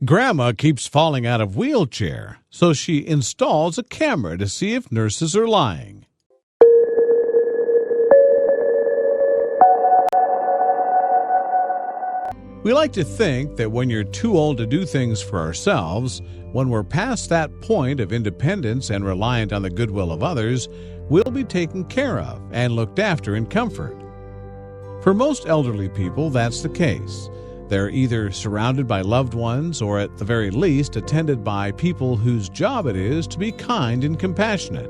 Grandma keeps falling out of wheelchair, so she installs a camera to see if nurses are lying. We like to think that when you're too old to do things for ourselves, when we're past that point of independence and reliant on the goodwill of others, we'll be taken care of and looked after in comfort. For most elderly people, that's the case. They're either surrounded by loved ones or at the very least attended by people whose job it is to be kind and compassionate.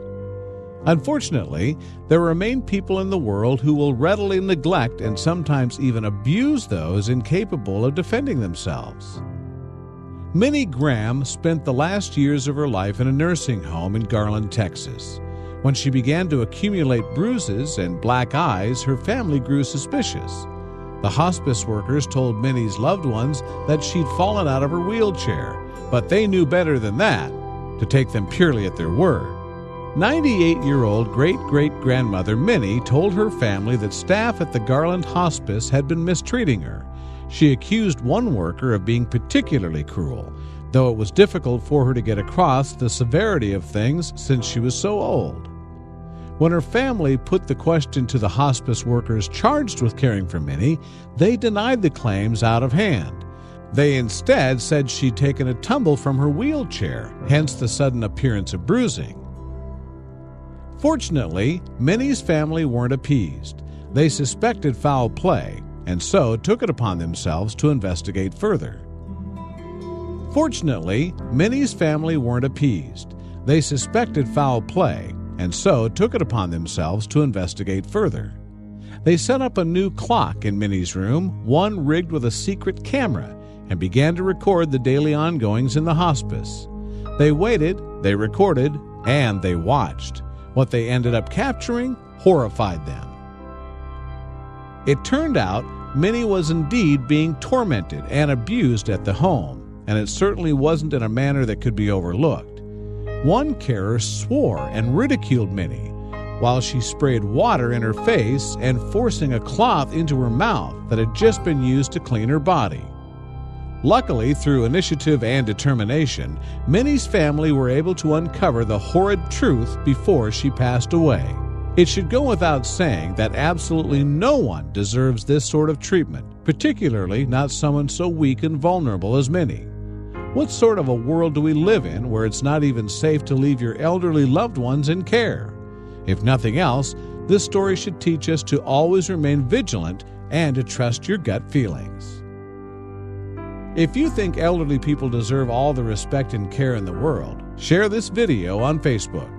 Unfortunately, there remain people in the world who will readily neglect and sometimes even abuse those incapable of defending themselves. Minnie Graham spent the last years of her life in a nursing home in Garland, Texas. When she began to accumulate bruises and black eyes, her family grew suspicious. The hospice workers told Minnie's loved ones that she'd fallen out of her wheelchair, but they knew better than that, to take them purely at their word. 98-year-old great-great-grandmother Minnie told her family that staff at the Garland Hospice had been mistreating her. She accused one worker of being particularly cruel, though it was difficult for her to get across the severity of things since she was so old. When her family put the question to the hospice workers charged with caring for Minnie, they denied the claims out of hand. They instead said she'd taken a tumble from her wheelchair, hence the sudden appearance of bruising. Fortunately, Minnie's family weren't appeased. They suspected foul play, and so took it upon themselves to investigate further. Fortunately, Minnie's family weren't appeased. They suspected foul play, and so took it upon themselves to investigate further. They set up a new clock in Minnie's room, one rigged with a secret camera, and began to record the daily ongoings in the hospice. They waited, they recorded, and they watched. What they ended up capturing horrified them. It turned out Minnie was indeed being tormented and abused at the home, and it certainly wasn't in a manner that could be overlooked. One carer swore and ridiculed Minnie while she sprayed water in her face and forcing a cloth into her mouth that had just been used to clean her body. Luckily, through initiative and determination, Minnie's family were able to uncover the horrid truth before she passed away. It should go without saying that absolutely no one deserves this sort of treatment, particularly not someone so weak and vulnerable as Minnie. What sort of a world do we live in where it's not even safe to leave your elderly loved ones in care? If nothing else, this story should teach us to always remain vigilant and to trust your gut feelings. If you think elderly people deserve all the respect and care in the world, share this video on Facebook.